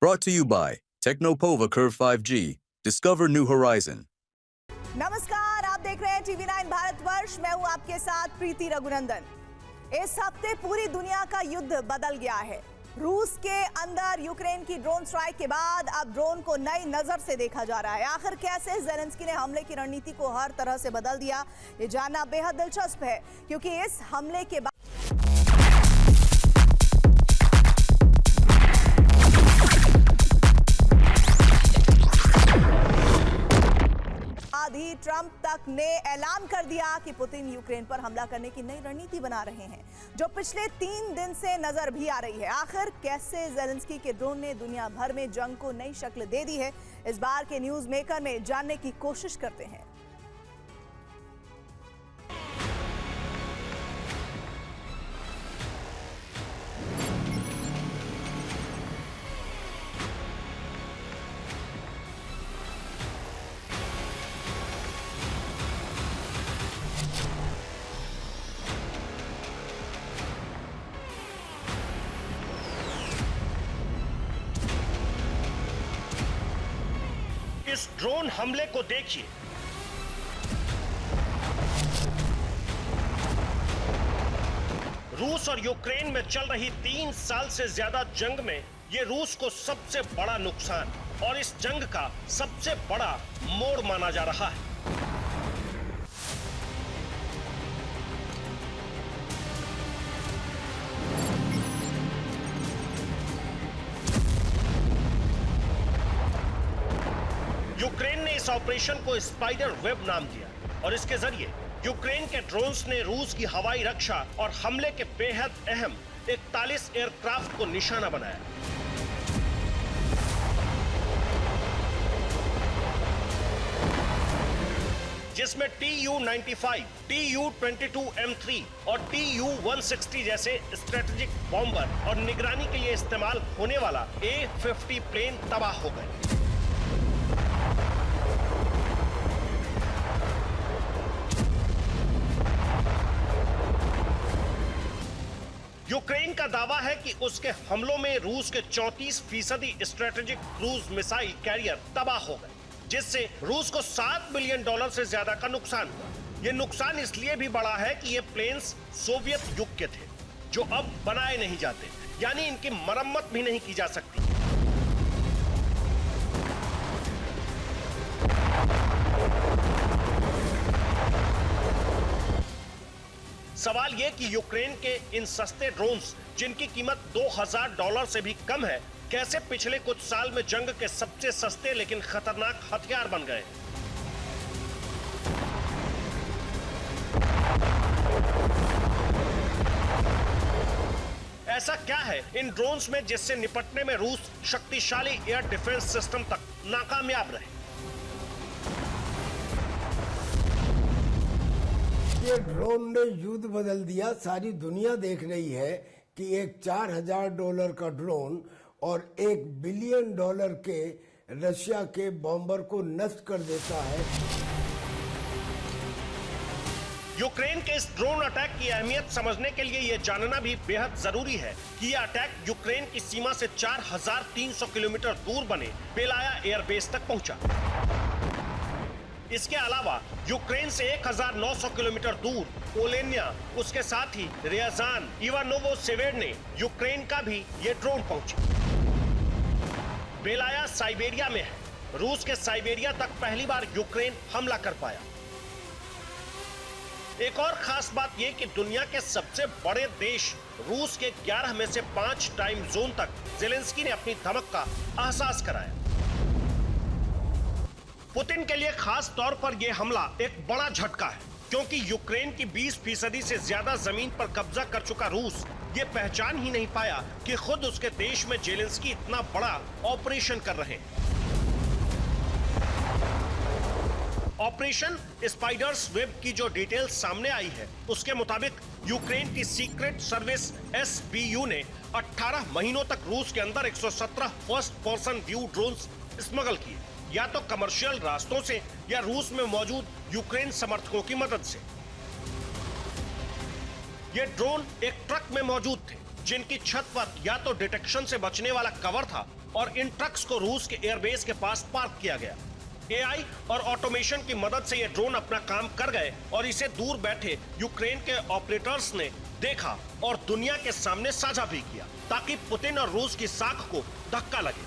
Brought to you by Technopova Curve 5G. Discover new horizon. नमस्कार, आप देख रहे हैं टीवी 9 भारतवर्ष। मैं हूं आपके साथ प्रीति रघुनंदन। इस हफ्ते पूरी दुनिया का युद्ध बदल गया है। रूस के अंदर यूक्रेन की ड्रोन स्ट्राइक के बाद अब ड्रोन को नई नजर से देखा जा रहा है। आखिर कैसे ज़ेलेंस्की ने हमले की रणनीति को हर तरह से बदल दिया, ये जानना बेहद दिलचस्प है, क्योंकि इस हमले के बाद ही ट्रंप तक ने ऐलान कर दिया कि पुतिन यूक्रेन पर हमला करने की नई रणनीति बना रहे हैं, जो पिछले 3 दिन से नजर भी आ रही है। आखिर कैसे ज़ेलेंस्की के ड्रोन ने दुनिया भर में जंग को नई शक्ल दे दी है, इस बार के न्यूज मेकर में जानने की कोशिश करते हैं। इस ड्रोन हमले को देखिए। रूस और यूक्रेन में चल रही 3 साल से ज्यादा जंग में ये रूस को सबसे बड़ा नुकसान और इस जंग का सबसे बड़ा मोड़ माना जा रहा है। यूक्रेन ने इस ऑपरेशन को स्पाइडर वेब नाम दिया और इसके जरिए यूक्रेन के ड्रोन्स ने रूस की हवाई रक्षा और हमले के बेहद अहम 41 एयरक्राफ्ट को निशाना बनाया। जिसमें TU-95, TU-22M3 और TU-160 जैसे स्ट्रेटेजिक बॉम्बर और निगरानी के लिए इस्तेमाल होने वाला A-50 प्लेन तबाह हो गए। यूक्रेन का दावा है कि उसके हमलों में रूस के 34% स्ट्रेटेजिक क्रूज मिसाइल कैरियर तबाह हो गए, जिससे रूस को $7 बिलियन से ज्यादा का नुकसान हुआ। ये नुकसान इसलिए भी बढ़ा है कि ये प्लेन्स सोवियत युग के थे, जो अब बनाए नहीं जाते, यानी इनकी मरम्मत भी नहीं की जा सकती। सवाल ये कि यूक्रेन के इन सस्ते ड्रोन्स, जिनकी कीमत $2000 से भी कम है, कैसे पिछले कुछ साल में जंग के सबसे सस्ते लेकिन खतरनाक हथियार बन गए। ऐसा क्या है इन ड्रोन्स में जिससे निपटने में रूस शक्तिशाली एयर डिफेंस सिस्टम तक नाकामयाब रहे। ये ड्रोन ने युद्ध बदल दिया। सारी दुनिया देख रही है कि एक $4000 का ड्रोन और $1 बिलियन के रशिया के बॉम्बर को नष्ट कर देता है। यूक्रेन के इस ड्रोन अटैक की अहमियत समझने के लिए यह जानना भी बेहद जरूरी है कि यह अटैक यूक्रेन की सीमा से 4300 किलोमीटर दूर बने बेलाया एयरबेस तक पहुंचा। इसके अलावा यूक्रेन से 1900 किलोमीटर दूर ओलेनिया, उसके साथ ही रियाजान, इवानोवो-सेवेड ने यूक्रेन का भी ये ड्रोन पहुंचे। बेलाया साइबेरिया में है। रूस के साइबेरिया तक पहली बार यूक्रेन हमला कर पाया। एक और खास बात यह कि दुनिया के सबसे बड़े देश रूस के 11 में से 5 टाइम जोन तक ज़ेलेंस्की ने अपनी धमक का एहसास कराया। पुतिन के लिए खास तौर पर यह हमला एक बड़ा झटका है, क्योंकि यूक्रेन की 20% से ज्यादा जमीन पर कब्जा कर चुका रूस ये पहचान ही नहीं पाया कि खुद उसके देश में ज़ेलेंस्की इतना बड़ा ऑपरेशन कर रहे हैं। ऑपरेशन स्पाइडर्स वेब की जो डिटेल्स सामने आई है, उसके मुताबिक यूक्रेन की सीक्रेट सर्विस SBU ने 18 महीनों तक रूस के अंदर 117 first person view drones smuggle किए, या तो कमर्शियल रास्तों से या रूस में मौजूद यूक्रेन समर्थकों की मदद से। ये ड्रोन एक ट्रक में मौजूद थे, जिनकी छत पर या तो डिटेक्शन से बचने वाला कवर था और इन ट्रक्स को रूस के एयरबेस के पास पार्क किया गया। एआई और ऑटोमेशन की मदद से ये ड्रोन अपना काम कर गए और इसे दूर बैठे यूक्रेन के ऑपरेटर्स ने देखा और दुनिया के सामने साझा भी किया ताकि पुतिन और रूस की साख को धक्का लगे।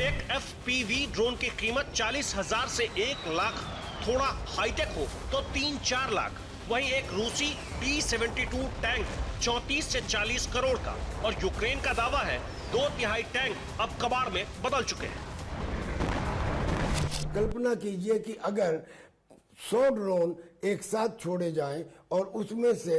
एक FPV ड्रोन की कीमत 40,000 से 1 लाख, थोड़ा हाईटेक हो तो 3-4 लाख। वहीं एक रूसी T-72 टैंक 34 से 40 करोड़ का, और यूक्रेन का दावा है 2/3 टैंक अब कबाड़ में बदल चुके हैं। कल्पना कीजिए कि अगर 100 ड्रोन एक साथ छोड़े जाएं और उसमें से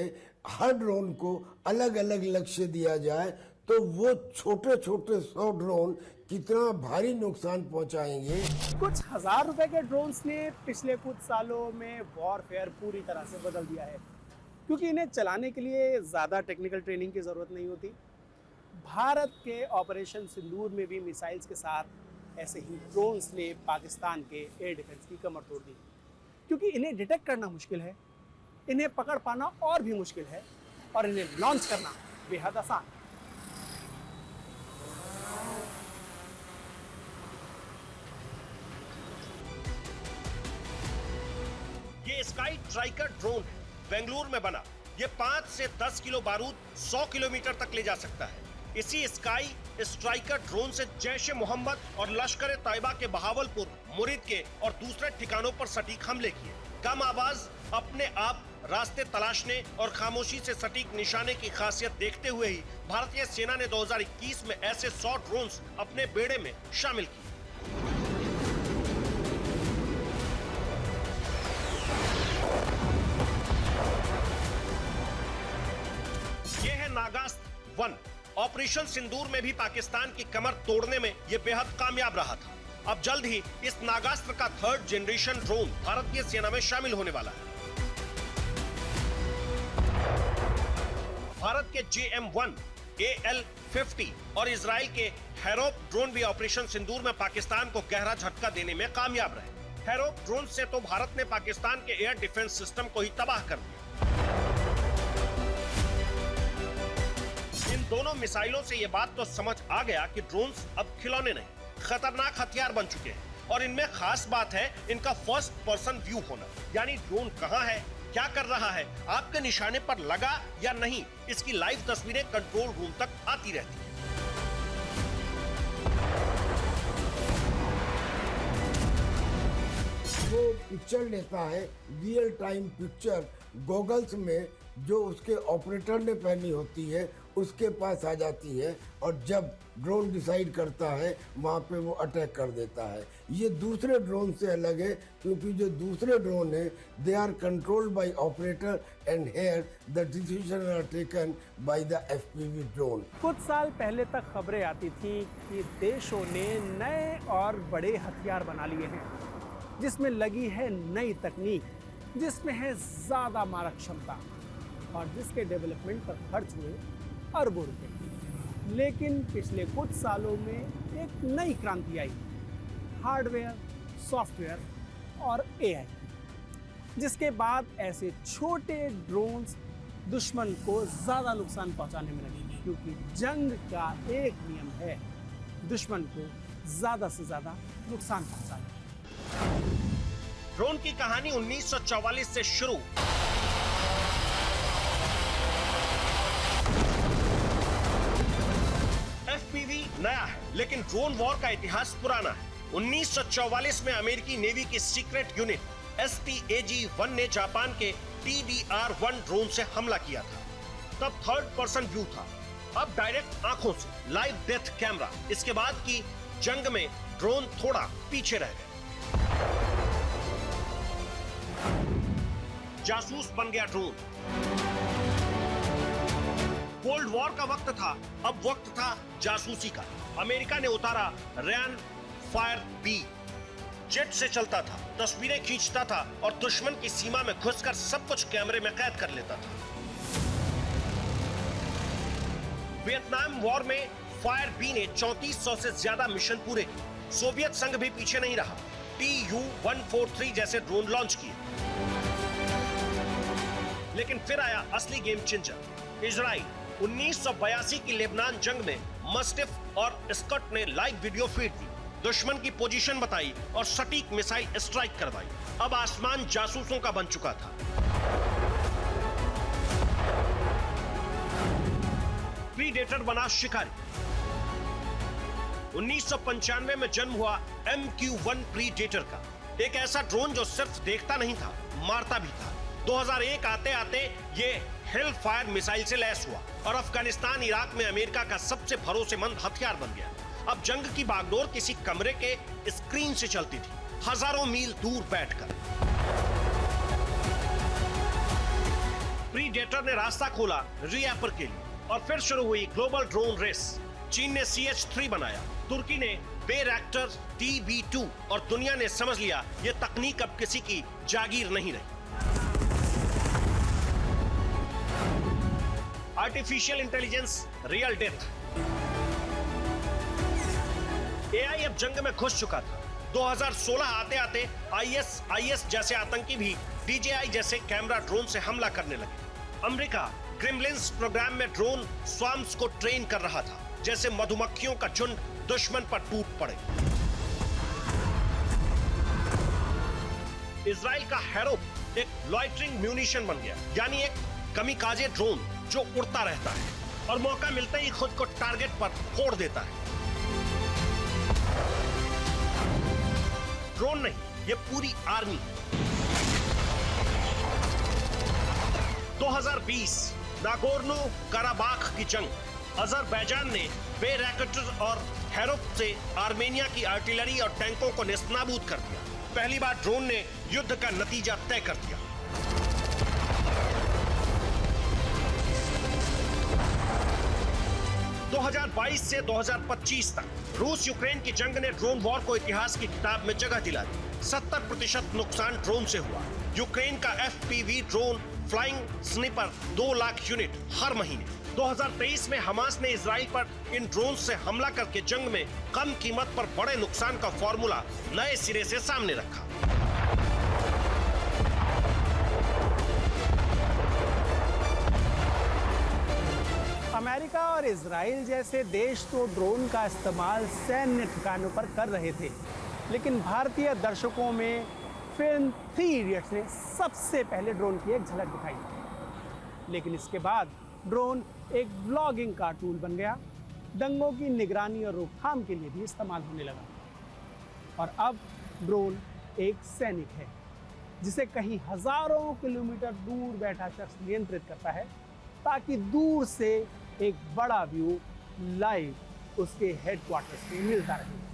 हर ड्रोन को अलग अलग लक्ष्य दिया जाए तो वो छोटे छोटे 100 ड्रोन कितना भारी नुकसान पहुंचाएंगे। कुछ हजार रुपए के ड्रोन्स ने पिछले कुछ सालों में वॉरफेयर पूरी तरह से बदल दिया है, क्योंकि इन्हें चलाने के लिए ज़्यादा टेक्निकल ट्रेनिंग की ज़रूरत नहीं होती। भारत के ऑपरेशन सिंदूर में भी मिसाइल्स के साथ ऐसे ही ड्रोन्स ने पाकिस्तान के एयर डिफेंस की कमर तोड़ दी, क्योंकि इन्हें डिटेक्ट करना मुश्किल है, इन्हें पकड़ पाना और भी मुश्किल है, और इन्हें लॉन्च करना बेहद आसान। ये स्काई ट्राइकर ड्रोन है, बेंगलुरु में बना। ये 5 से 10 किलो बारूद 100 किलोमीटर तक ले जा सकता है। इसी स्काई स्ट्राइकर ड्रोन से जैश ए मोहम्मद और लश्कर ए तैयबा के बहावलपुर, मुरिद के और दूसरे ठिकानों पर सटीक हमले किए। कम आवाज, अपने आप रास्ते तलाशने और खामोशी से सटीक निशाने की खासियत देखते हुए ही भारतीय सेना ने 2021 में ऐसे 100 ड्रोन्स अपने बेड़े में शामिल किए। ये है नागास्त्र 1। ऑपरेशन सिंदूर में भी पाकिस्तान की कमर तोड़ने में यह बेहद कामयाब रहा था। अब जल्द ही इस नागास्त्र का 3rd जनरेशन ड्रोन भारतीय सेना में शामिल होने वाला है। भारत के JM-1, AL-50 और इजराइल के हेरोप ड्रोन भी ऑपरेशन सिंदूर में पाकिस्तान को गहरा झटका देने में कामयाब रहे। हेरोप ड्रोन से तो भारत ने पाकिस्तान के एयर डिफेंस सिस्टम को ही तबाह कर दिया। इन दोनों मिसाइलों से यह बात तो समझ आ गया कि ड्रोन्स अब खिलौने नहीं, खतरनाक हथियार बन चुके हैं। और इनमें खास बात है इनका फर्स्ट पर्सन व्यू होना, यानी ड्रोन कहां है, क्या कर रहा है, आपके निशाने पर लगा या नहीं, इसकी लाइव तस्वीरें कंट्रोल रूम तक आती रहती हैं। वो पिक्चर लेता है, रियल टाइम पिक्चर गॉगल्स में जो उसके ऑपरेटर ने पहनी होती है उसके पास आ जाती है, और जब ड्रोन डिसाइड करता है वहाँ पे वो अटैक कर देता है। ये दूसरे ड्रोन से अलग है, क्योंकि जो दूसरे ड्रोन है they are controlled by operator and here the decision are taken by the FPV drone. कुछ साल पहले तक खबरें आती थी कि देशों ने नए और बड़े हथियार बना लिए हैं, जिसमें लगी है नई तकनीक, जिसमें है ज़्यादा मारक क्षमता, और जिसके डेवलपमेंट पर खर्च हुए अरबों रुपए। लेकिन पिछले कुछ सालों में एक नई क्रांति आई, हार्डवेयर, सॉफ्टवेयर और AI, जिसके बाद ऐसे छोटे ड्रोन्स दुश्मन को ज़्यादा नुकसान पहुंचाने में लगे, क्योंकि जंग का एक नियम है, दुश्मन को ज़्यादा से ज़्यादा नुकसान पहुंचाना। ड्रोन की कहानी 1944 से शुरू। FPV नया है, लेकिन ड्रोन वॉर का इतिहास पुराना है। 1944 में अमेरिकी नेवी की सीक्रेट यूनिट STAG-1 ने जापान के TDR-1 ड्रोन से हमला किया था। तब 3rd पर्सन व्यू था, अब डायरेक्ट आंखों से, लाइव डेथ कैमरा। इसके बाद की जंग में ड्रोन थोड़ा पीछे रह गए। जासूस बन गया ड्रोन। कोल्ड वॉर का वक्त था, अब वक्त था जासूसी का। अमेरिका ने उतारा रैन फायर B, जेट से चलता था, तस्वीरें खींचता था और दुश्मन की सीमा में घुसकर सब कुछ कैमरे में कैद कर लेता था। वियतनाम वॉर में फायर B ने 3400 से ज्यादा मिशन पूरे किए। सोवियत संघ भी पीछे नहीं रहा, Tu-143 जैसे ड्रोन लॉन्च किए। लेकिन फिर आया असली गेम चेंजर, इजराइल। 1982 की लेबनान जंग में मस्टिफ और स्कॉट ने लाइव वीडियो फीड दी, दुश्मन की पोजीशन बताई और सटीक मिसाइल स्ट्राइक करवाई। अब आसमान जासूसों का बन चुका था। प्रीडेटर बना शिकारी। 1995 में जन्म हुआ MQ-1 प्रीडेटर का, एक ऐसा ड्रोन जो सिर्फ देखता नहीं था, मारता भी था। 2001 आते आते ये हेल फायर मिसाइल से लैस हुआ और अफगानिस्तान इराक में अमेरिका का सबसे भरोसेमंद हथियार बन गया। अब जंग की बागडोर किसी कमरे के स्क्रीन से चलती थी, हजारों मील दूर बैठकर। प्रीडेटर ने रास्ता खोला रीएपर के लिए और फिर शुरू हुई ग्लोबल ड्रोन रेस। चीन ने CH-3 बनाया, तुर्की ने बेरैक्टर TB2 और दुनिया ने समझ लिया ये तकनीक अब किसी की जागीर नहीं रही। Artificial intelligence real death. AI अब जंग में घुस चुका था। 2016 आते आते IS जैसे आतंकी भी DJI जैसे कैमरा ड्रोन से हमला करने लगे। अमेरिका ग्रिमलिन्स प्रोग्राम में ड्रोन स्वाम्स को ट्रेन कर रहा था, जैसे मधुमक्खियों का झुंड दुश्मन पर टूट पड़े। इजराइल का हैरोप एक लॉइटरिंग म्यूनिशन बन गया, यानी एक कमिकाजे ड्रोन जो उड़ता रहता है और मौका मिलते ही खुद को टारगेट पर फोड़ देता है। ड्रोन नहीं, ये पूरी आर्मी। 2020 नागोर्नो काराबाख की जंग। अजरबैजान ने बेरैक्टर और हैरोप से आर्मेनिया की आर्टिलरी और टैंकों को नेस्तनाबूद कर दिया। पहली बार ड्रोन ने युद्ध का नतीजा तय कर दिया। (2022 से 2025 तक रूस यूक्रेन की जंग ने ड्रोन वॉर को इतिहास की किताब में जगह दिला दी। 70% नुकसान ड्रोन से हुआ। यूक्रेन का FPV drone flying sniper 2 lakh unit हर महीने। 2023 में हमास ने इजराइल पर इन ड्रोन से हमला करके जंग में कम कीमत पर बड़े नुकसान का फॉर्मूला नए सिरे से सामने रखा। अमेरिका और इजराइल जैसे देश तो ड्रोन का इस्तेमाल सैन्य ठिकानों पर कर रहे थे, लेकिन भारतीय दर्शकों में फिल्म 3 इडियट्स ने सबसे पहले ड्रोन की एक झलक दिखाई। लेकिन इसके बाद ड्रोन एक व्लॉगिंग का टूल बन गया, दंगों की निगरानी और रोकथाम के लिए भी इस्तेमाल होने लगा। और अब ड्रोन एक सैनिक है, जिसे कहीं हजारों किलोमीटर दूर बैठा शख्स नियंत्रित करता है, ताकि दूर से एक बड़ा व्यू लाइव उसके हेडक्वार्टर्स में मिलता रहे।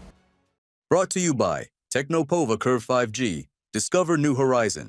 Brought to you by Technopova Curve 5G. Discover new horizon.